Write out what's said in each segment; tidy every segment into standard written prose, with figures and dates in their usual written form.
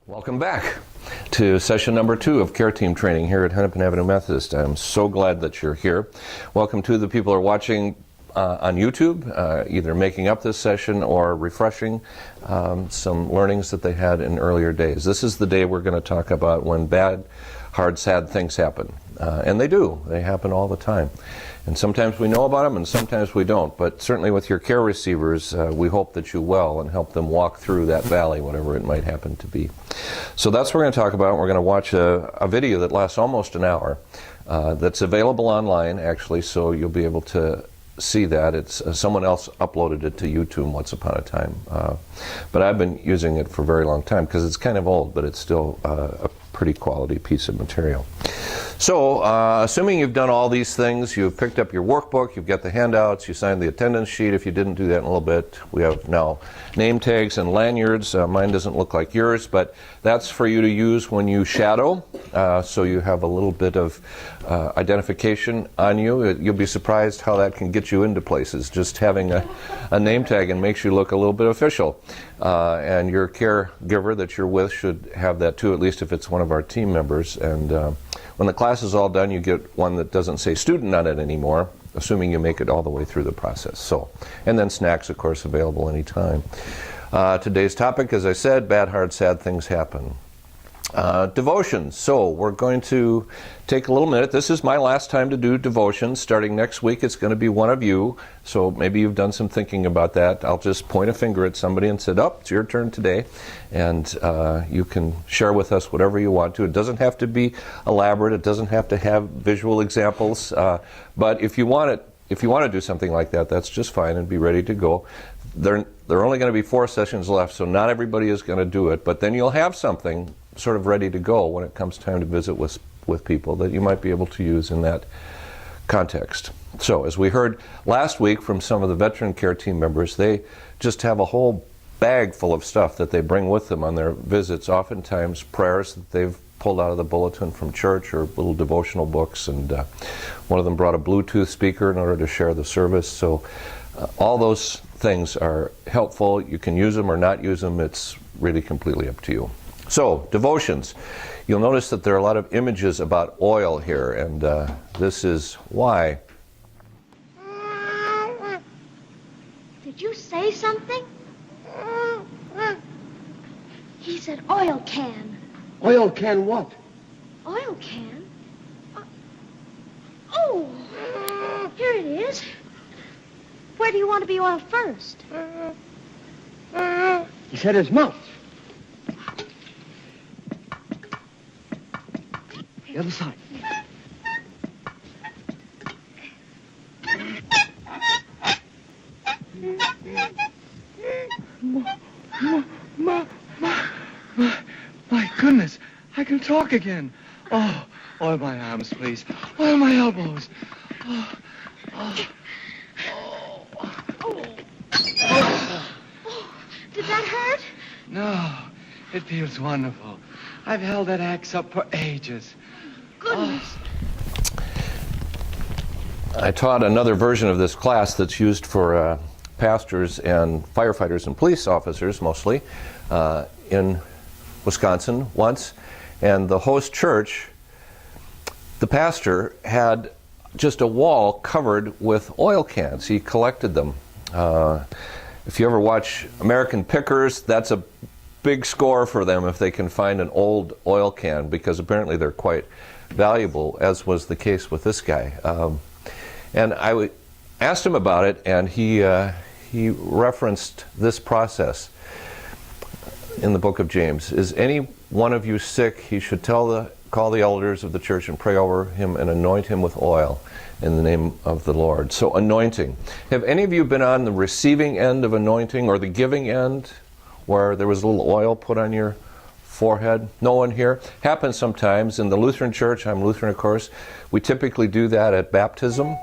Welcome back to session number 2 of Care Team Training here at Hennepin Avenue Methodist. I'm so glad that you're here. Welcome to the people who are watching on YouTube, either making up this session or refreshing some learnings that they had in earlier days. This is the day we're going to talk about when bad, hard, sad things happen. And they do. They happen all the time. And sometimes we know about them and sometimes we don't. But certainly with your care receivers, we hope that you will and help them walk through that valley, whatever it might happen to be. So that's what we're going to talk about. We're going to watch a video that lasts almost an hour that's available online, actually, so you'll be able to see that. It's someone else uploaded it to YouTube once upon a time. But I've been using it for a very long time because it's kind of old, but it's still a pretty quality piece of material. So, assuming you've done all these things, you've picked up your workbook, you've got the handouts, you signed the attendance sheet. If you didn't do that in a little bit, we have now name tags and lanyards. Mine doesn't look like yours, but that's for you to use when you shadow, so you have a little bit of identification on you. You'll be surprised how that can get you into places. Just having a name tag and makes you look a little bit official. And your caregiver that you're with should have that too, at least if it's one of our team members. And when the class is all done, you get one that doesn't say student on it anymore, assuming you make it all the way through the process. So, and then snacks, of course, available anytime. Today's topic, as I said, bad, hard, sad things happen. Devotions. So we're going to take a little minute. This is my last time to do devotions. Starting next week, it's going to be one of you. So maybe you've done some thinking about that. I'll just point a finger at somebody and say, oh, it's your turn today. And you can share with us whatever you want to. It doesn't have to be elaborate. It doesn't have to have visual examples. But if you want to do something like that, that's just fine, and be ready to go. There are only going to be 4 sessions left, so not everybody is going to do it. But then you'll have something sort of ready to go when it comes time to visit with people that you might be able to use in that context. So as we heard last week from some of the veteran care team members, they just have a whole bag full of stuff that they bring with them on their visits, oftentimes prayers that they've pulled out of the bulletin from church or little devotional books, and one of them brought a Bluetooth speaker in order to share the service. So all those things are helpful. You can use them or not use them. It's really completely up to you. So, devotions. You'll notice that there are a lot of images about oil here, and this is why. Did you say something? He said oil can. Oil can what? Oil can? Oh, here it is. Where do you want to be oiled first? He said his mouth. The other side. My goodness, I can talk again. Oh, oil my arms, please. Oil my elbows. Did that hurt? No, it feels wonderful. I've held that axe up for ages. Goodness. I taught another version of this class that's used for pastors and firefighters and police officers mostly in Wisconsin once, and the host church, the pastor had just a wall covered with oil cans. He collected them. If you ever watch American Pickers, that's a big score for them if they can find an old oil can, because apparently they're quite valuable, as was the case with this guy. And I asked him about it, and he referenced this process in the book of James. Is any one of you sick? He should call the elders of the church and pray over him and anoint him with oil in the name of the Lord. So anointing. Have any of you been on the receiving end of anointing, or the giving end, where there was a little oil put on your forehead? No one here? Happens sometimes. In the Lutheran Church, I'm Lutheran of course, we typically do that at baptism,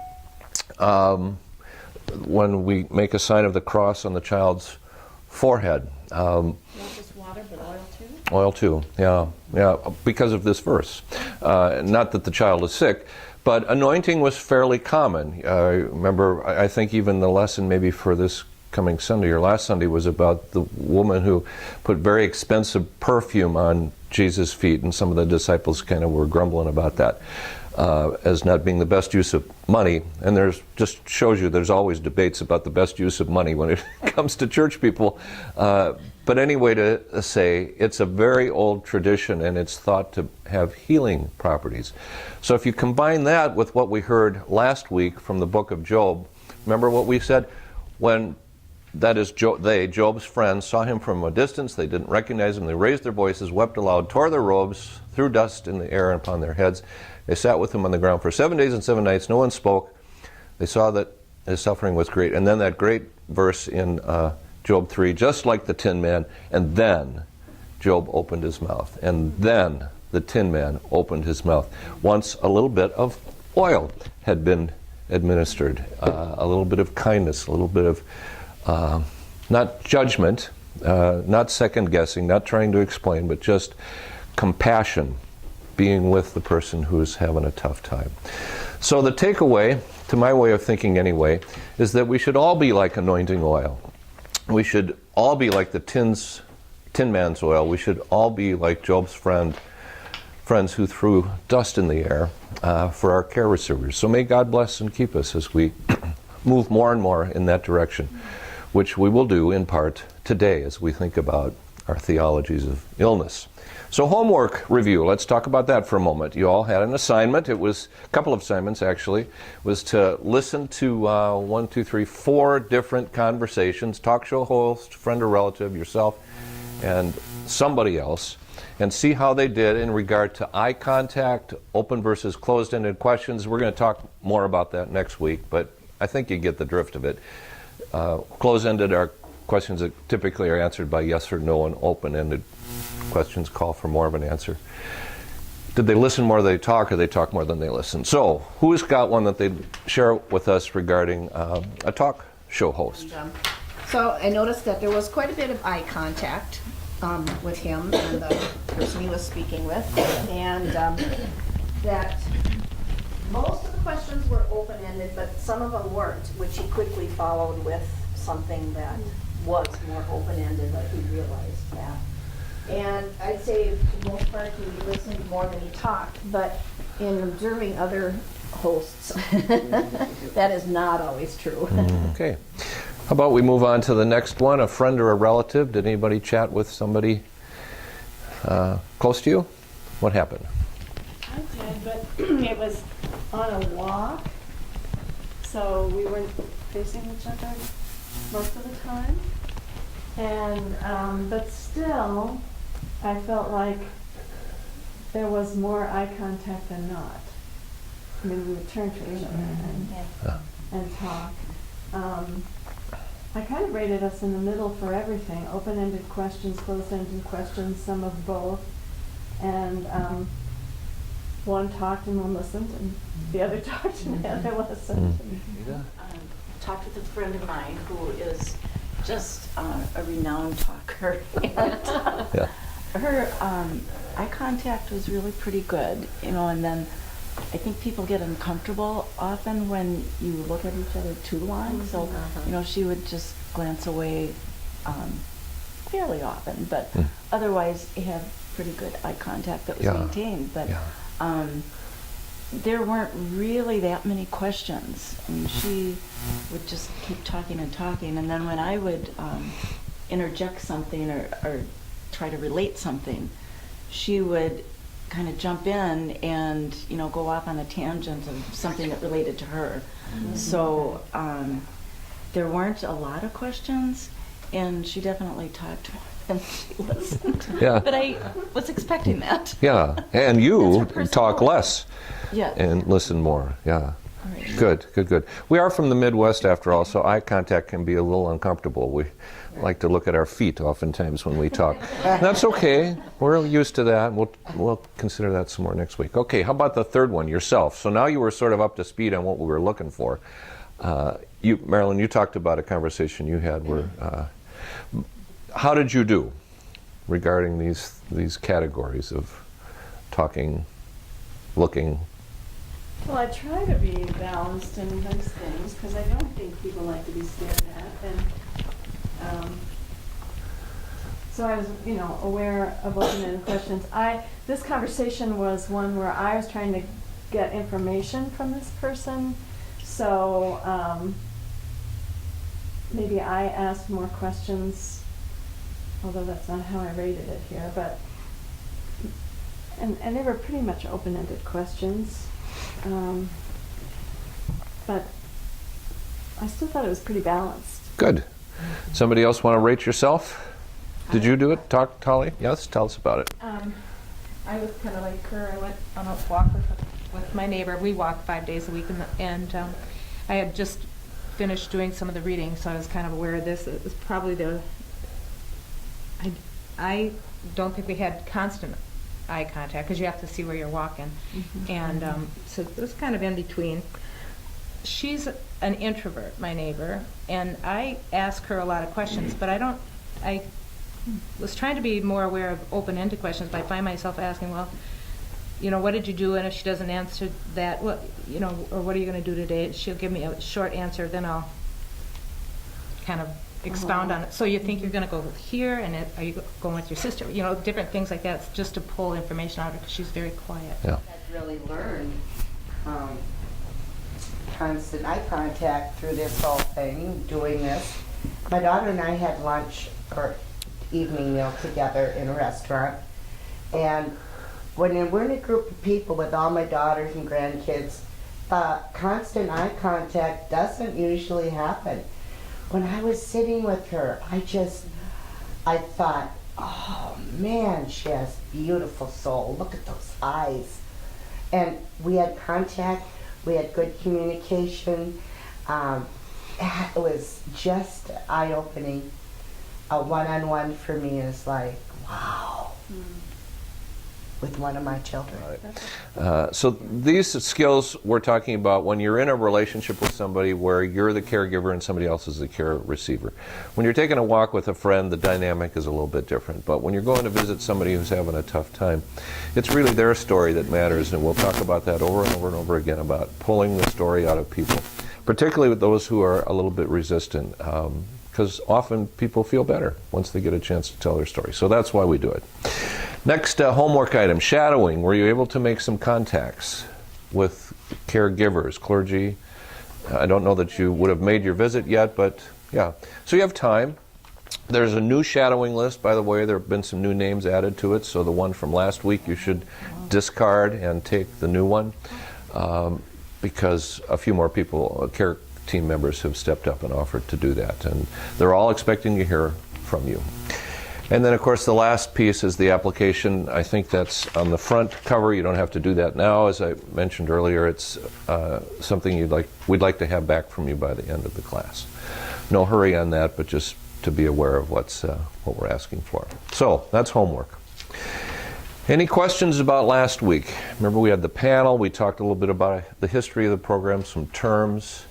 when we make a sign of the cross on the child's forehead. Not just water, but oil too? Oil too, yeah, because of this verse. Not that the child is sick, but anointing was fairly common. Remember, I think even the lesson maybe for this coming Sunday or last Sunday was about the woman who put very expensive perfume on Jesus' feet, and some of the disciples kind of were grumbling about that as not being the best use of money. And there's just shows you there's always debates about the best use of money when it comes to church people. But anyway, to say it's a very old tradition, and it's thought to have healing properties. So if you combine that with what we heard last week from the book of Job, remember what we said? When that is, Job's friends, saw him from a distance, they didn't recognize him, they raised their voices, wept aloud, tore their robes, threw dust in the air upon their heads. They sat with him on the ground for 7 days and 7 nights. No one spoke. They saw that his suffering was great. And then that great verse in Job 3, just like the Tin Man, and then Job opened his mouth. And then the Tin Man opened his mouth. Once a little bit of oil had been administered, a little bit of kindness, a little bit of not judgment, not second guessing, not trying to explain, but just compassion, being with the person who's having a tough time. So the takeaway, to my way of thinking anyway, is that we should all be like anointing oil. We should all be like the Tin Man's oil. We should all be like Job's friends who threw dust in the air for our care receivers. So may God bless and keep us as we move more and more in that direction, which we will do in part today as we think about our theologies of illness. So homework review, let's talk about that for a moment. You all had an assignment. It was a couple of assignments actually. It was to listen to 4 different conversations, talk show host, friend or relative, yourself, and somebody else, and see how they did in regard to eye contact, open versus closed-ended questions. We're going to talk more about that next week, but I think you get the drift of it. Closed-ended are questions that typically are answered by yes or no, and open-ended questions call for more of an answer. Did they listen more than they talk, or they talk more than they listen? So, who's got one that they'd share with us regarding a talk show host? So I noticed that there was quite a bit of eye contact with him and the person he was speaking with, and that most of the questions were open-ended, but some of them weren't, which he quickly followed with something that was more open-ended, but he realized that. And I'd say for the most part he listened more than he talked, but in observing other hosts, that is not always true. Okay. How about we move on to the next one, a friend or a relative? Did anybody chat with somebody close to you? What happened? I did, but it was on a walk, so we weren't facing each other most of the time. And but still, I felt like there was more eye contact than not. I mean, we would turn to each other and talk. I kind of rated us in the middle for everything: open-ended questions, closed-ended questions, some of both. And one talked and one listened, and the other talked and the other listened. Talked with a friend of mine who is just a renowned talker. And her eye contact was really pretty good, you know, and then I think people get uncomfortable often when you look at each other too long. So, you know, she would just glance away fairly often, but otherwise you have pretty good eye contact that was maintained. But there weren't really that many questions. I mean, she would just keep talking and talking, and then when I would interject something or try to relate something, she would kind of jump in and, you know, go off on a tangent of something that related to her. So there weren't a lot of questions, and she definitely talked more than she listened. But I was expecting that. And you talk less and listen more. Right. Good. We are from the Midwest after all, so eye contact can be a little uncomfortable. We like to look at our feet oftentimes when we talk. That's okay. We're used to that. We'll consider that some more next week. Okay, how about the third one, yourself? So now you were sort of up to speed on what we were looking for. Marilyn, you talked about a conversation you had where, how did you do regarding these categories of talking, looking? Well, I try to be balanced in those things because I don't think people like to be stared at, and So I was, aware of open-ended questions. This conversation was one where I was trying to get information from this person, so maybe I asked more questions, although that's not how I rated it here, but, and they were pretty much open-ended questions, but I still thought it was pretty balanced. Good. Somebody else want to rate yourself? Did you do it? Talk, Tolly? Yes, tell us about it. I was kind of like her. I went on a walk with my neighbor. We walk 5 days a week, and I had just finished doing some of the reading, so I was kind of aware of this. It was probably I don't think we had constant eye contact because you have to see where you're walking, and so it was kind of in between. She's an introvert, my neighbor, and I ask her a lot of questions, but I was trying to be more aware of open-ended questions, but I find myself asking, well, what did you do? And if she doesn't answer that, or what are you going to do today? She'll give me a short answer, then I'll kind of expound on it. So you think you're going to go here, and are you going with your sister? Different things like that, just to pull information out of her because she's very quiet. Yeah. I've really learned constant eye contact through this whole thing, doing this. My daughter and I had lunch or evening meal together in a restaurant, and when we're in a group of people with all my daughters and grandkids, constant eye contact doesn't usually happen. When I was sitting with her, I thought, oh man, she has beautiful soul. Look at those eyes. And we had contact, we had good communication. It was just eye-opening. A one-on-one for me is like, wow, with one of my children. So these skills we're talking about when you're in a relationship with somebody where you're the caregiver and somebody else is the care receiver. When you're taking a walk with a friend, the dynamic is a little bit different. But when you're going to visit somebody who's having a tough time, it's really their story that matters, and we'll talk about that over and over and over again, about pulling the story out of people, particularly with those who are a little bit resistant. Because often people feel better once they get a chance to tell their story. So that's why we do it. Next homework item, shadowing. Were you able to make some contacts with caregivers, clergy? I don't know that you would have made your visit yet, but yeah. So you have time. There's a new shadowing list, by the way. There have been some new names added to it. So the one from last week you should discard and take the new one because a few more people, care team members, have stepped up and offered to do that, and they're all expecting to hear from you. And then of course the last piece is the application. I think that's on the front cover. You don't have to do that now. As I mentioned earlier, it's something we'd like to have back from you by the end of the class. No hurry on that, but just to be aware of what we're asking for. So that's homework. Any questions about last week? Remember, we had the panel. We talked a little bit about the history of the program, some terms,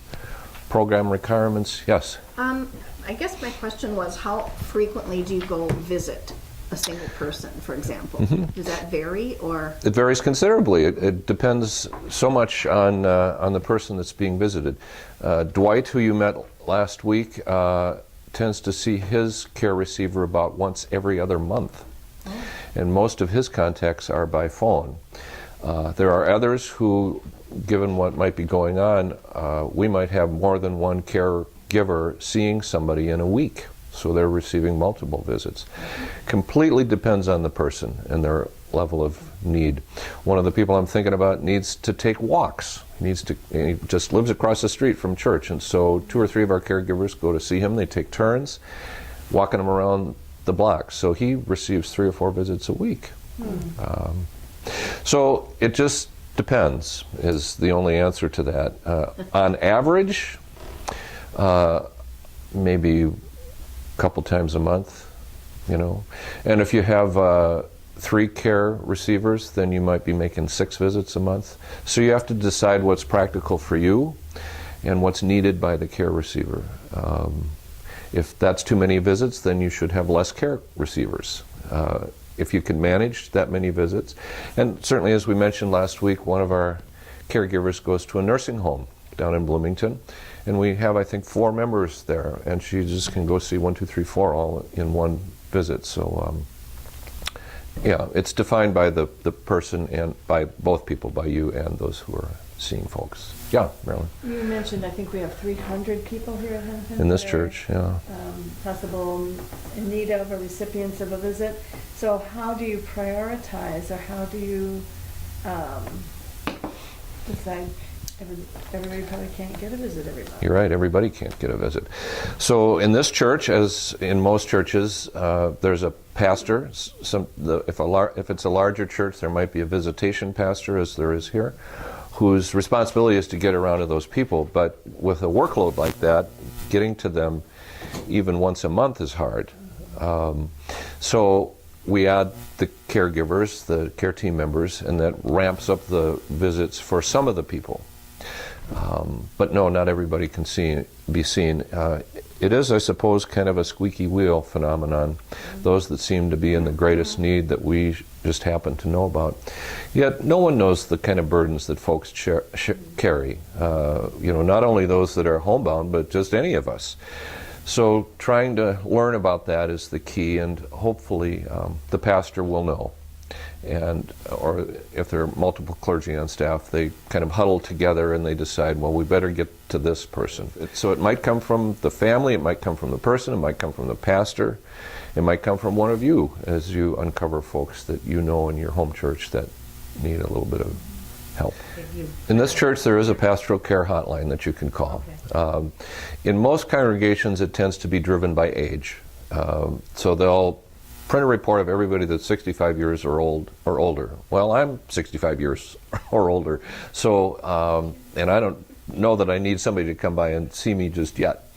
program requirements. Yes? I guess my question was, how frequently do you go visit a single person, for example? Does that vary, or? It varies considerably. It depends so much on the person that's being visited. Dwight, who you met last week, tends to see his care receiver about once every other month. And most of his contacts are by phone. There are others who, given what might be going on, we might have more than one caregiver seeing somebody in a week. So they're receiving multiple visits. Completely depends on the person and their level of need. One of the people I'm thinking about needs to take walks. He just lives across the street from church, and so 2 or 3 of our caregivers go to see him. They take turns walking him around the block. So he receives 3 or 4 visits a week. So it just depends is the only answer to that. On average, maybe a couple times a month, And if you have 3 care receivers, then you might be making 6 visits a month. So you have to decide what's practical for you and what's needed by the care receiver. If that's too many visits, then you should have less care receivers. If you can manage that many visits. And certainly, as we mentioned last week, one of our caregivers goes to a nursing home down in Bloomington. And we have, I think, 4 members there, and she just can go see 1, 2, 3, 4 all in one visit. So, yeah, it's defined by the person and by both people, by you and those who are seeing folks. Yeah, Marilyn. You mentioned, I think we have 300 people here at Hennepin. In this that are, church, yeah. Possible in need of or recipients of a visit. So how do you prioritize, or how do you decide? Everybody probably can't get a visit every month. You're right, everybody can't get a visit. So in this church, as in most churches, there's a pastor. If it's a larger church, there might be a visitation pastor, as there is here, whose responsibility is to get around to those people. But with a workload like that, getting to them even once a month is hard. So we add the caregivers, the care team members, and that ramps up the visits for some of the people. But no, not everybody can be seen. It is, I suppose, kind of a squeaky wheel phenomenon. Those that seem to be in the greatest need that we just happen to know about. Yet no one knows the kind of burdens that folks carry. Not only those that are homebound, but just any of us. So trying to learn about that is the key, and hopefully the pastor will know. Or if there are multiple clergy on staff, they kind of huddle together and they decide, well, we better get to this person. So it might come from the family, it might come from the person, it might come from the pastor, it might come from one of you as you uncover folks that you know in your home church that need a little bit of help. In this church, there is a pastoral care hotline that you can call. Okay. In most congregations, it tends to be driven by age. So they'll print a report of everybody that's 65 years or older. Well, I'm 65 years or older, so and I don't know that I need somebody to come by and see me just yet.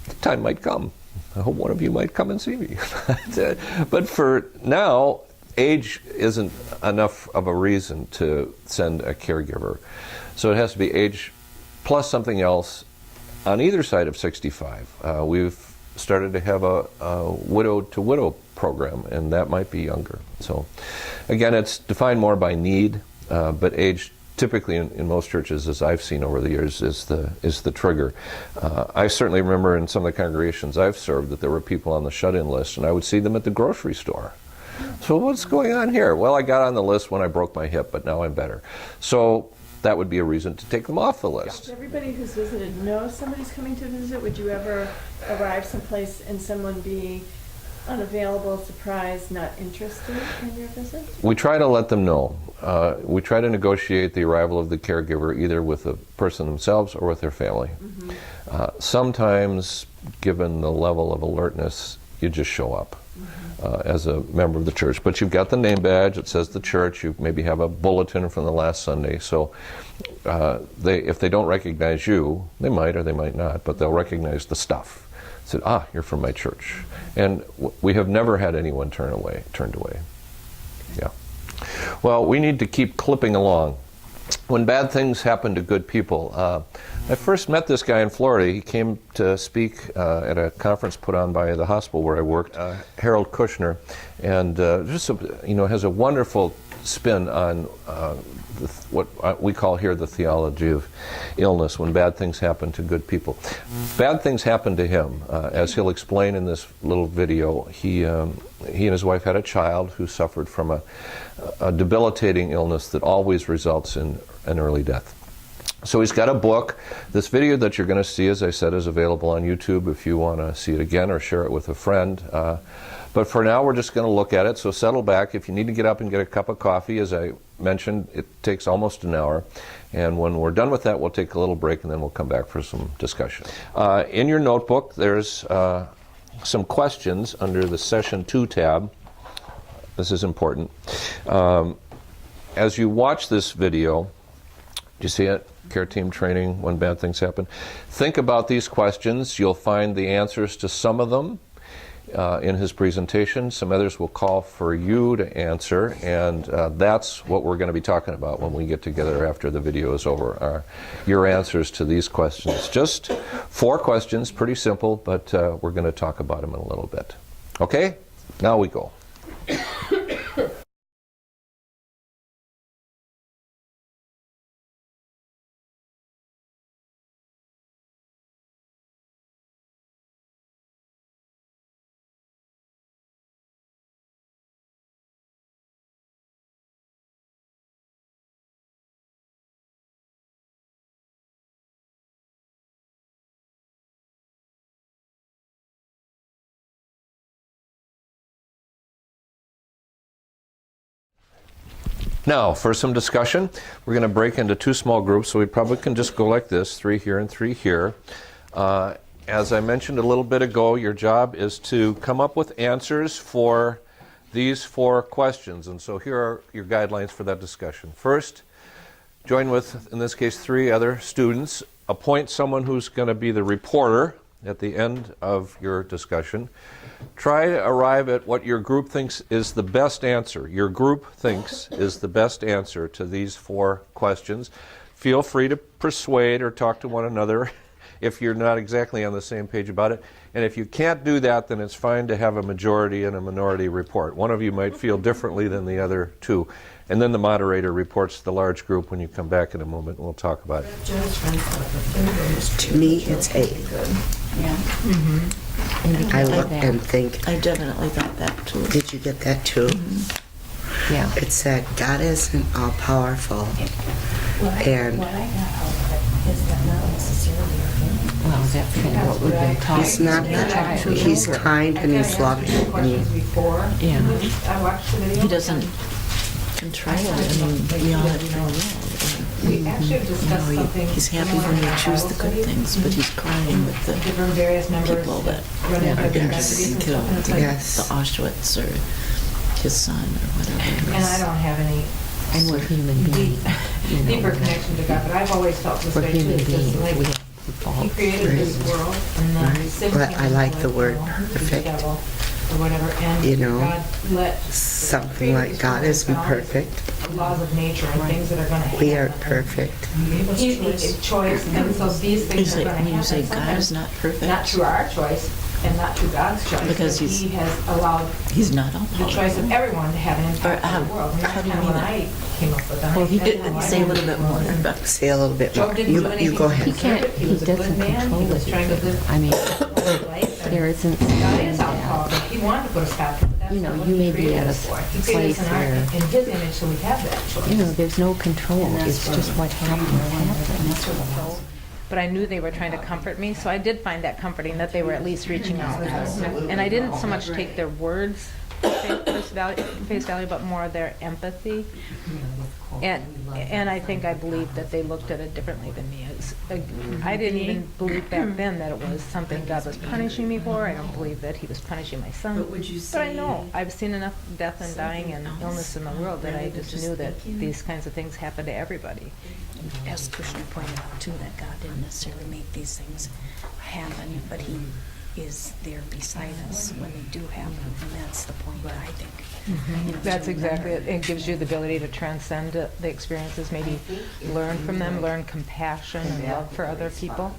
The time might come. I hope one of you might come and see me. But for now, age isn't enough of a reason to send a caregiver. So it has to be age plus something else on either side of 65. We've started to have a widow-to-widow program, and that might be younger. So again, it's defined more by need, but age typically in most churches, as I've seen over the years, is the trigger. I certainly remember in some of the congregations I've served that there were people on the shut-in list, and I would see them at the grocery store. So what's going on here? Well, I got on the list when I broke my hip, but now I'm better. So that would be a reason to take them off the list. Does everybody who's visited know somebody's coming to visit? Would you ever arrive someplace and someone be unavailable, surprised, not interested in your visit? We try to let them know. We try to negotiate the arrival of the caregiver either with the person themselves or with their family. Mm-hmm. Sometimes, given the level of alertness, you just show up. As a member of the church. But you've got the name badge, it says the church, you maybe have a bulletin from the last Sunday, so if they don't recognize you, they might or they might not, but they'll recognize the stuff. Said, you're from my church. And we have never had anyone turned away. Yeah. Well, we need to keep clipping along. When bad things happen to good people, I first met this guy in Florida. He came to speak at a conference put on by the hospital where I worked, Harold Kushner, and has a wonderful spin on what we call here the theology of illness, when bad things happen to good people. Bad things happen to him. As he'll explain in this little video, he and his wife had a child who suffered from a debilitating illness that always results in an early death. So he's got a book. This video that you're going to see, as I said, is available on YouTube if you want to see it again or share it with a friend. But for now, we're just going to look at it, so settle back. If you need to get up and get a cup of coffee, as I mentioned, it takes almost an hour. And when we're done with that, we'll take a little break, and then we'll come back for some discussion. In your notebook, there's some questions under the Session 2 tab. This is important. As you watch this video, do you see it? Care team training, when bad things happen. Think about these questions. You'll find the answers to some of them in his presentation. Some others will call for you to answer, and that's what we're going to be talking about when we get together after the video is over, your answers to these questions. Just 4 questions, pretty simple, but we're going to talk about them in a little bit. Okay? Now we go. Now, for some discussion, we're going to break into two small groups, so we probably can just go like this, 3 here and 3 here. As I mentioned a little bit ago, your job is to come up with answers for these 4 questions, and so here are your guidelines for that discussion. First, join with, in this case, 3 other students. Appoint someone who's going to be the reporter at the end of your discussion. Try to arrive at what your group thinks is the best answer. Your group thinks is the best answer to these 4 questions. Feel free to persuade or talk to one another if you're not exactly on the same page about it. And if you can't do that, then it's fine to have a majority and a minority report. One of you might feel differently than the other 2. And then the moderator reports to the large group when you come back in a moment, and we'll talk about it. To me, it's 8. Yeah. I look and think, I definitely thought that too. did you get that too? Yeah. It said, God isn't all powerful. And What I got out of it is that not necessarily Well, that's kind of what we've been taught. he's not that. He's kind and he's loving. And he doesn't control it. I mean, we all have free will. We actually discussed something. He's happy when you choose the good things, but he's crying with the Different various members people that run into are different being killed, and the Yes. Auschwitz or his son or whatever it And I was. don't have any And we're human beings. You know, deeper connection to God, but I've always felt this we're way too. human It's just beings. like We have He faults. created this world and then Right. sin But came I into like it, the word you know, perfect. the devil or whatever, and You know, God let something like God isn't perfect. laws of nature and things that are going to happen. We aren't perfect. Choice, and so these things You are say, going to happen. when you say God sometimes is not perfect, not through our choice and not through God's choice, Because but he's- He has allowed he's not all the choice of powerful. everyone to have an impact Or on the world. And how that's do you kind of mean what that? I came up with. Well, he That's did how I say a little bit more, understood it. but Say a little bit more. Job didn't do anything You go ahead. He can't, He was he a good doesn't man. control He was it. trying to live I mean, his life, and there isn't God something is all that, powerful. He wanted to put a stop to it, but that's You know, not what you He may be created at a us for. He created us place in our- where- in His image, so we have that choice. you know, there's no control. And that's It's where- just what happens. But I knew they were trying to comfort me, so I did find that comforting that they were at least reaching out. And I didn't so much take their words face value, but more their empathy. And I think I believe that they looked at it differently than me. I didn't even believe back then that it was something God was punishing me for. I don't believe that He was punishing my son. But would you But I say know I've seen enough death and dying and something illness in the world that I rather than just just knew that thinking? these kinds of things happen to everybody. as Kushner pointed out too, that God didn't necessarily make these things happen, but He is there beside us when they do happen, and that's the point, I think. You know, to That's exactly remember. it. It gives you the ability to transcend the experiences, maybe learn from them, learn compassion and love for other people.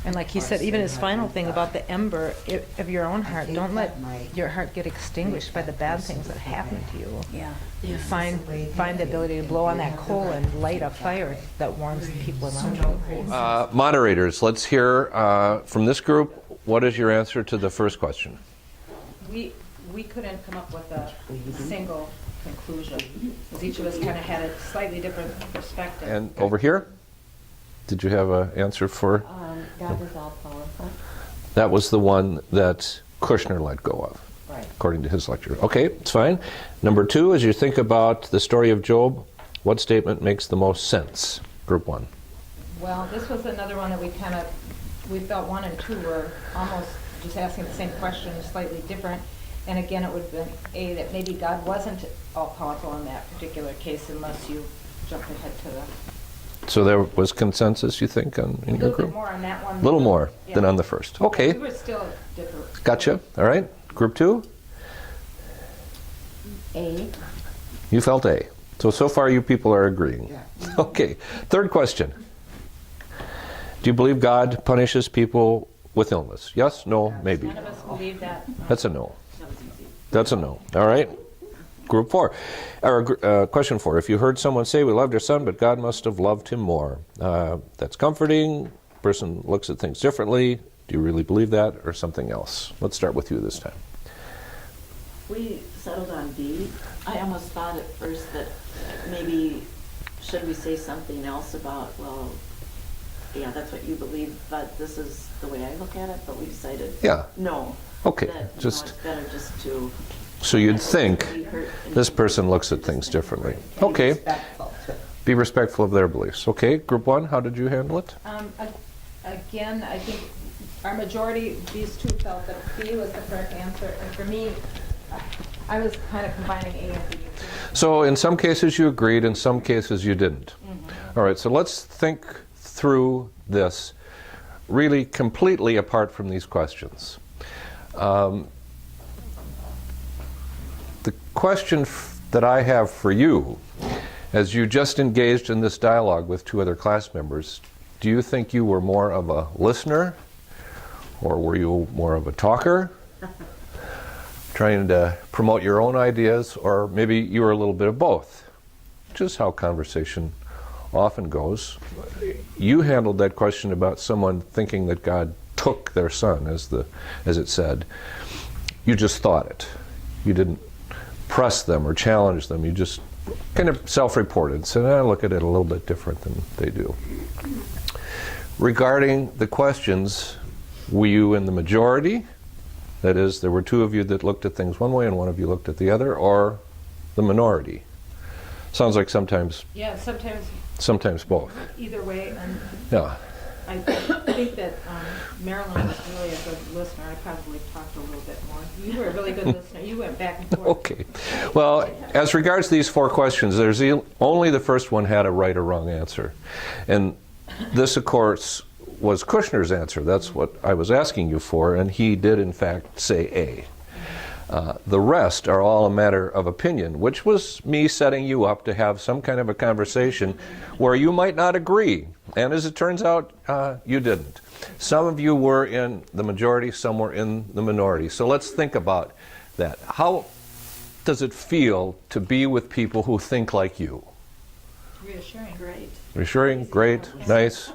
And like he said, even his final thing about the ember of your own heart, don't let your heart get extinguished by the bad things that happen to you. Yeah. Find the ability to blow on that coal and light a fire that warms the people around you. Moderators, let's hear from this group. What is your answer to the first question? We couldn't come up with a single conclusion, because each of us kind of had a slightly different perspective. And over here, did you have an answer for? God is all powerful. That was the one that Kushner let go of, Right. according to his lecture. Okay, it's fine. Number 2, as you think about the story of Job, what statement makes the most sense? Group 1. Well, this was another one that we felt 1 and 2 were almost just asking the same question, slightly different. And again, it would have been A, that maybe God wasn't all powerful in that particular case unless you jumped ahead to the... So there was consensus, you think, in A your little bit group? more on that one. A little more than Yeah. on the first. Okay, We were still different. gotcha. All right. Group 2, A. you felt A. So far you people are agreeing. Okay, third question. Do you believe God punishes people with illness? Yes, no, maybe. None of us believe that. That's a no. That's a no. All right. Group 4, or question 4. If you heard someone say, "We loved our son, but God must have loved him more," that's comforting. Person looks at things differently. Do you really believe that, or something else? Let's start with you this time. We settled on B. I almost thought at first that maybe should we say something else about, well, yeah, that's what you believe, but this is the way I look at it, but we decided Yeah. no. Okay. That, Just it's better just to So you'd think this person looks at things differently. Okay. Respectful, too. Be respectful of their beliefs. Okay, group one, how did you handle it? Again, I think our majority, these two felt that B was the correct answer, and for me, I was kind of combining A and B. So in some cases you agreed, in some cases you didn't. All right, so let's think through this really completely apart from these questions. The question that I have for you, as you just engaged in this dialogue with two other class members, do you think you were more of a listener, or were you more of a talker, trying to promote your own ideas, or maybe you were a little bit of both, which is how conversation often goes. You handled that question about someone thinking that God took their son, as it said. You just thought it. You didn't press them or challenge them. You just kind of self-reported, said, I look at it a little bit different than they do. Regarding the questions, were you in the majority? That is, there were two of you that looked at things one way and one of you looked at the other, or the minority? Sounds like sometimes Yeah, sometimes both. either way, and Yeah. I think that Marilyn was really a good listener. I probably talked a little bit more. You were a really good listener. You went back and forth. Okay. Well, as regards these four questions, there's only the first one had a right or wrong answer. And this, of course, was Kushner's answer. That's what I was asking you for, and he did, in fact, say A. The rest are all a matter of opinion, which was me setting you up to have some kind of a conversation where you might not agree. And as it turns out, you didn't. Some of you were in the majority, some were in the minority. So let's think about that. How does it feel to be with people who think like you? Reassuring. Great. Reassuring, great, nice,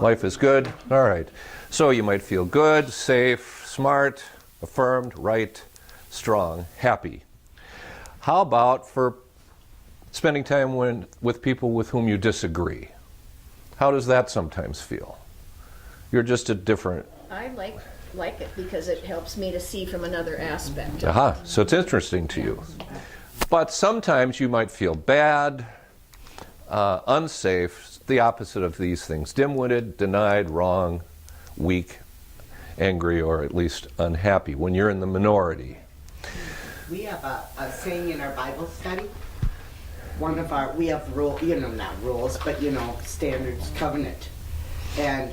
life is good. All right. So you might feel good, safe, smart, affirmed, right, strong, happy. How about for spending time with people with whom you disagree? How does that sometimes feel? You're just a different... I like it because it helps me to see from another aspect. Aha, so it's interesting to you. But sometimes you might feel bad, unsafe, the opposite of these things. Dim-witted, denied, wrong, weak, angry, or at least unhappy when you're in the minority. We have a saying in our Bible study. We have not rules, but standards, covenant. And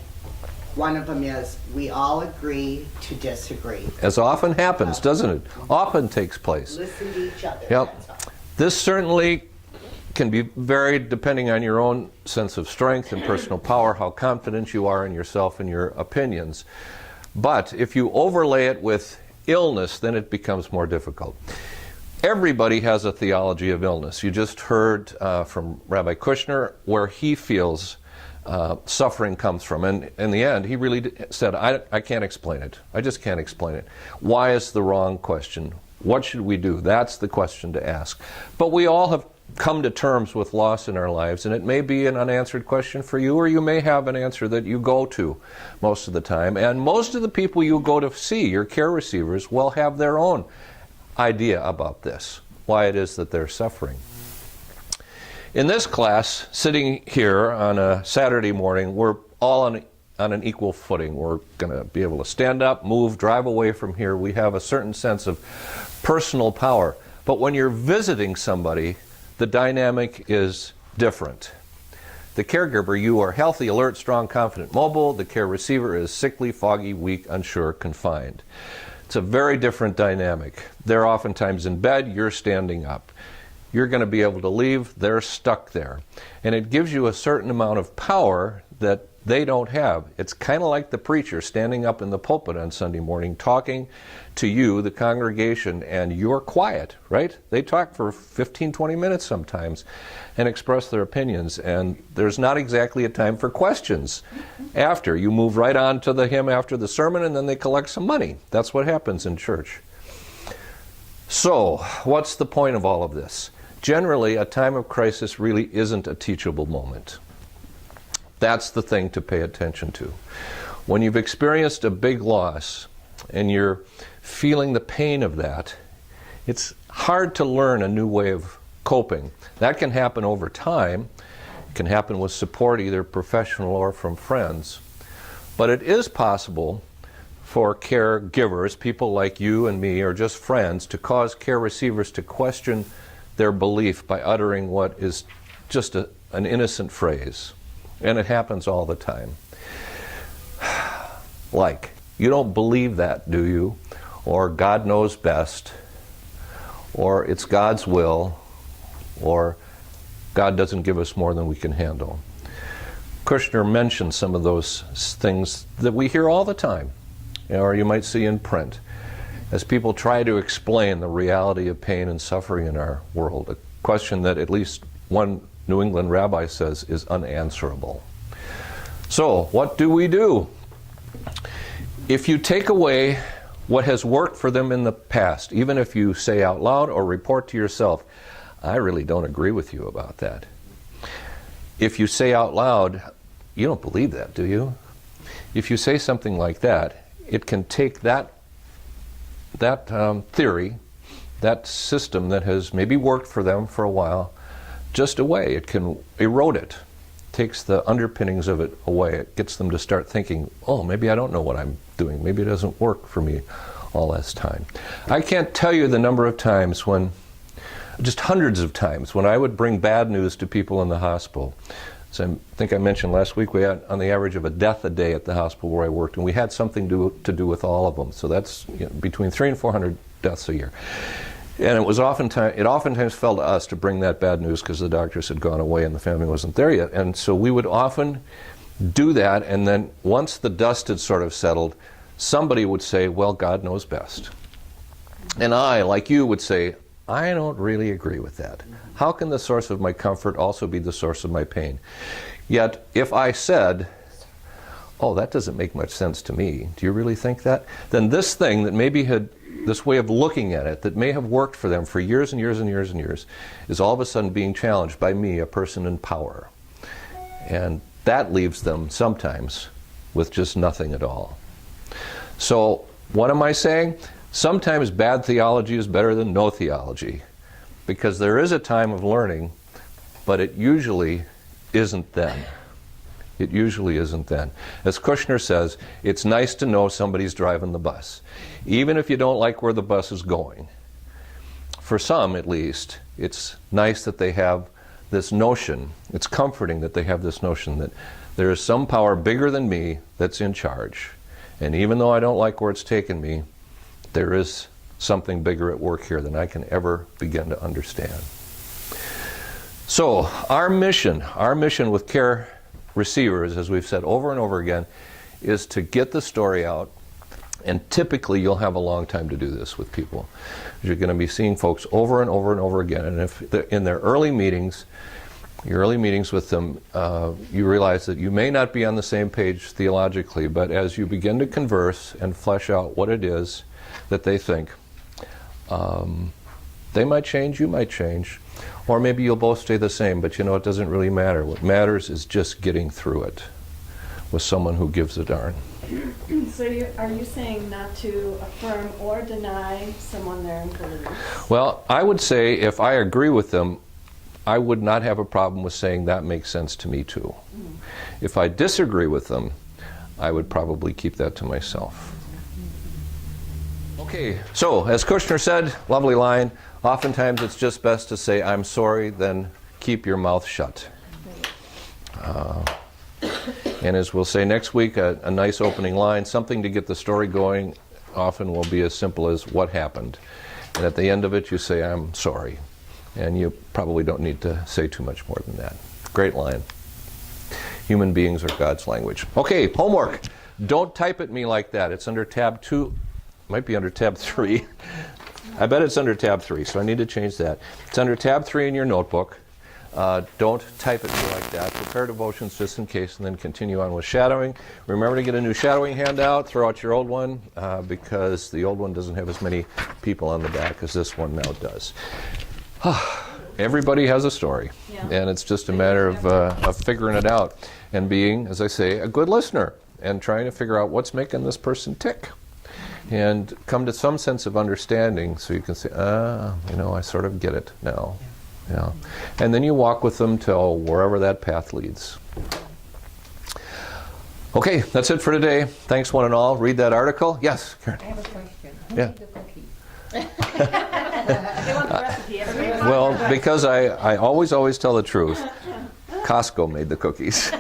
one of them is, we all agree to disagree. As often happens, doesn't it? Often takes place. Listen to each other. Yep. That's all. This certainly can be varied depending on your own sense of strength and personal power, how confident you are in yourself and your opinions. But if you overlay it with illness, then it becomes more difficult. Everybody has a theology of illness. You just heard from Rabbi Kushner where he feels suffering comes from. And in the end, he really said, I can't explain it. I just can't explain it. Why is the wrong question? What should we do? That's the question to ask. But we all have come to terms with loss in our lives, and it may be an unanswered question for you, or you may have an answer that you go to most of the time. And most of the people you go to see, your care receivers, will have their own idea about this, why it is that they're suffering. In this class, sitting here on a Saturday morning, we're all on an equal footing. We're going to be able to stand up, move, drive away from here. We have a certain sense of personal power. But when you're visiting somebody, the dynamic is different. The caregiver, you are healthy, alert, strong, confident, mobile. The care receiver is sickly, foggy, weak, unsure, confined. It's a very different dynamic. They're oftentimes in bed, you're standing up. You're going to be able to leave, they're stuck there. And it gives you a certain amount of power that they don't have. It's kind of like the preacher standing up in the pulpit on Sunday morning talking to you, the congregation, and you're quiet, right? They talk for 15, 20 minutes sometimes and express their opinions, and there's not exactly a time for questions after. You move right on to the hymn after the sermon, and then they collect some money. That's what happens in church. So, what's the point of all of this? Generally, a time of crisis really isn't a teachable moment. That's the thing to pay attention to. When you've experienced a big loss and you're feeling the pain of that, It's hard to learn a new way of coping. That can happen over time. It can happen with support, either professional or from friends. But it is possible for caregivers, people like you and me, or just friends, to cause care receivers to question their belief by uttering what is just an innocent phrase. And it happens all the time. Like, you don't believe that, do you? Or God knows best, or it's God's will, or God doesn't give us more than we can handle. Kushner mentioned some of those things that we hear all the time, or you might see in print, as people try to explain the reality of pain and suffering in our world, a question that at least one New England rabbi says is unanswerable. So, what do we do? If you take away what has worked for them in the past, even if you say out loud or report to yourself, I really don't agree with you about that. If you say out loud, you don't believe that, do you? If you say something like that, it can take that theory, that system that has maybe worked for them for a while, just away. It can erode it. Takes the underpinnings of it away. It gets them to start thinking, oh, maybe I don't know what I'm doing. Maybe it doesn't work for me all this time. I can't tell you the number of times when, just hundreds of times, when I would bring bad news to people in the hospital. So I think I mentioned last week we had on the average of a death a day at the hospital where I worked, and we had something to do with all of them. So that's between 300 and 400 deaths a year. And it oftentimes fell to us to bring that bad news because the doctors had gone away and the family wasn't there yet. And so we would often do that, and then once the dust had sort of settled, somebody would say, well, God knows best. And I, like you, would say, I don't really agree with that. How can the source of my comfort also be the source of my pain? Yet, if I said, oh, that doesn't make much sense to me, do you really think that? Then this thing that maybe had, this way of looking at it, that may have worked for them for years and years and years and years, is all of a sudden being challenged by me, a person in power. And that leaves them sometimes with just nothing at all. So, what am I saying? Sometimes bad theology is better than no theology, because there is a time of learning, but it usually isn't then. It usually isn't then. As Kushner says, it's nice to know somebody's driving the bus, even if you don't like where the bus is going. For some, at least, it's nice that they have this notion, it's comforting that they have this notion that there is some power bigger than me that's in charge. And even though I don't like where it's taken me, there is something bigger at work here than I can ever begin to understand. So, our mission with care receivers, as we've said over and over again, is to get the story out. And typically you'll have a long time to do this with people. You're going to be seeing folks over and over and over again. And if in their early meetings, your early meetings with them, you realize that you may not be on the same page theologically, but as you begin to converse and flesh out what it is that they think, they might change, you might change. Or maybe you'll both stay the same, but you know, it doesn't really matter. What matters is just getting through it with someone who gives a darn. So are you saying not to affirm or deny someone their beliefs? Well, I would say if I agree with them, I would not have a problem with saying that makes sense to me too. If I disagree with them, I would probably keep that to myself. Okay, so as Kushner said, lovely line, oftentimes it's just best to say, I'm sorry, then keep your mouth shut. And as we'll say next week, a nice opening line, something to get the story going, often will be as simple as what happened. And at the end of it, you say, I'm sorry. And you probably don't need to say too much more than that. Great line. Human beings are God's language. Okay, homework. Don't type at me like that. It's under tab 2. Might be under tab 3. I bet it's under tab 3, so I need to change that. It's under tab 3 in your notebook. Don't type at me like that. Prepare devotions just in case, and then continue on with shadowing. Remember to get a new shadowing handout. Throw out your old one, because the old one doesn't have as many people on the back as this one now does. Everybody has a story, and it's just a matter of figuring it out and being, as I say, a good listener and trying to figure out what's making this person tick. and come to some sense of understanding so you can say, I sort of get it now. Yeah. And then you walk with them till wherever that path leads. Okay, that's it for today. Thanks one and all. Read that article. Yes, Karen. I have a question. Who Yeah. made the cookies? They want the recipe. Everybody Well, because I always tell the truth. Costco made the cookies.